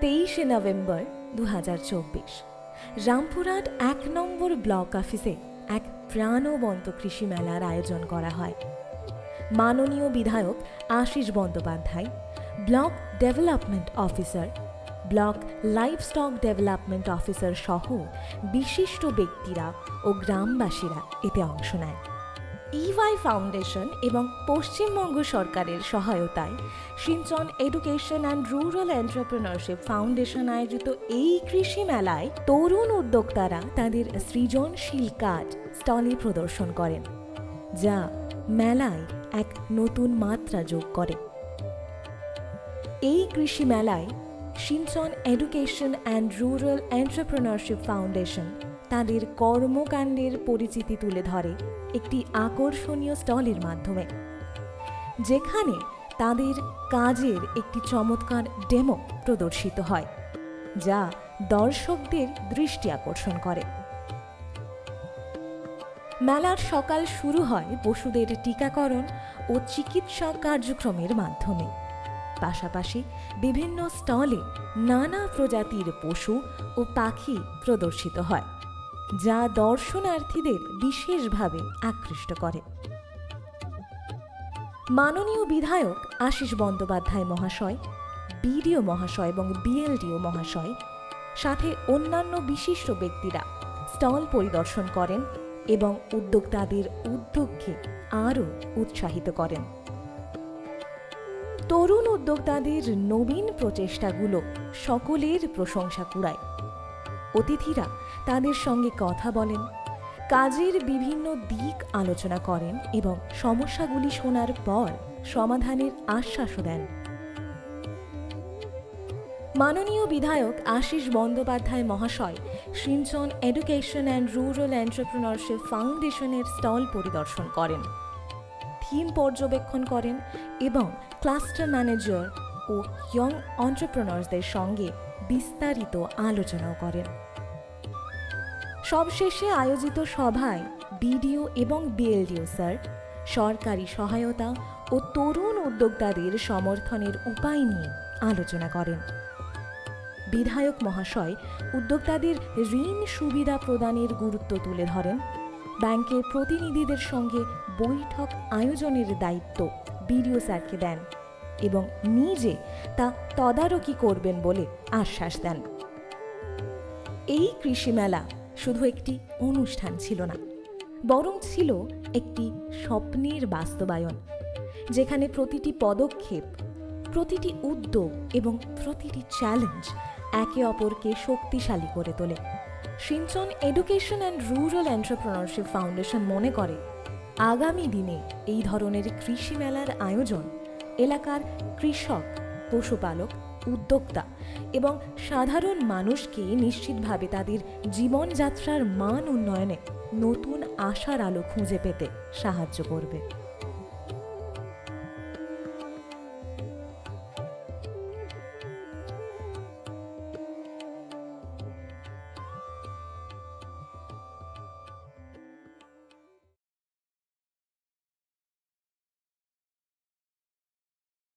23শে November 2024 Rampurhat 1 নম্বর block অফিসে এক প্রাণবন্ত কৃষি মেলার আয়োজন করা হয়। মাননীয় বিধায়ক Ashis Bandyopadhyay, block development officer, block livestock development officer সহ বিশিষ্ট ব্যক্তিরা ও গ্রামবাসীরা এতে অংশ নেয়। ইওয়াই ফাউন্ডেশন এবং পশ্চিমবঙ্গ সরকারের সহায়তায় Sinchan education and rural entrepreneurship foundation আয়োজিত এই কৃষি মেলায় তরুণ উদ্যোক্তারা তাদের সৃজনশীল কাজ স্টলে প্রদর্শন করেন, যা মেলায় এক নতুন মাত্রা যোগ করে। এই কৃষি মেলায় Sinchan education and rural entrepreneurship foundation তাদের কর্মকাণ্ডের পরিচিতি তুলে ধরে একটি আকর্ষণীয় স্টলের মাধ্যমে, যেখানে তাদের কাজের একটি চমৎকার ডেমো প্রদর্শিত হয়, যা দর্শকদের দৃষ্টি আকর্ষণ করে। মেলার সকাল শুরু হয় পশুদের টিকাকরণ ও চিকিৎসা কার্যক্রমের মাধ্যমে। পাশাপাশি বিভিন্ন স্টলে নানা প্রজাতির পশু ও পাখি প্রদর্শিত হয়, যা দর্শনার্থীদের বিশেষভাবে আকৃষ্ট করে। মাননীয় বিধায়ক আশিস বন্দ্যোপাধ্যায় মহাশয়, বিডিও মহাশয় এবং বিএলডিও মহাশয় সাথে অন্যান্য বিশিষ্ট ব্যক্তিরা স্টল পরিদর্শন করেন এবং উদ্যোক্তাদের উদ্যোগকে আরও উৎসাহিত করেন। তরুণ উদ্যোক্তাদের নবীন প্রচেষ্টাগুলো সকলের প্রশংসা কুড়ায়। অতিথিরা তাদের সঙ্গে কথা বলেন, কাজের বিভিন্ন দিক আলোচনা করেন এবং সমস্যাগুলি শোনার পর সমাধানের আশ্বাসও দেন। মাননীয় বিধায়ক আশিস বন্দ্যোপাধ্যায় মহাশয় সিঞ্চন এডুকেশন অ্যান্ড রুরাল এন্টারপ্রেনারশিপ ফাউন্ডেশনের স্টল পরিদর্শন করেন, থিম পর্যবেক্ষণ করেন এবং ক্লাস্টার ম্যানেজার ও ইয়ং এন্টারপ্রেনার্সদের সঙ্গে বিস্তারিত আলোচনাও করেন। সবশেষে আয়োজিত সভায় বিডিও এবং বিএলডিও স্যার সরকারি সহায়তা ও তরুণ উদ্যোক্তাদের সমর্থনের উপায় নিয়ে আলোচনা করেন। বিধায়ক মহাশয় উদ্যোক্তাদের ঋণ সুবিধা প্রদানের গুরুত্ব তুলে ধরেন, ব্যাংকের প্রতিনিধিদের সঙ্গে বৈঠক আয়োজনের দায়িত্ব বিডিও স্যারকে দেন এবং নিজে তা তদারকি করবেন বলে আশ্বাস দেন। এই কৃষি মেলা শুধু একটি অনুষ্ঠান ছিল না, বরং ছিল একটি স্বপ্নের বাস্তবায়ন, যেখানে প্রতিটি পদক্ষেপ, প্রতিটি উদ্যোগ এবং প্রতিটি চ্যালেঞ্জ একে অপরকে শক্তিশালী করে তোলে। Sinchan education and rural entrepreneurship foundation মনে করে আগামী দিনে এই ধরনের কৃষি মেলার আয়োজন এলাকার কৃষক, পশুপালক, উদ্যোক্তা এবং সাধারণ মানুষকে নিশ্চিতভাবে তাদের জীবনযাত্রার মান উন্নয়নে নতুন আশার আলো খুঁজে পেতে সাহায্য করবে।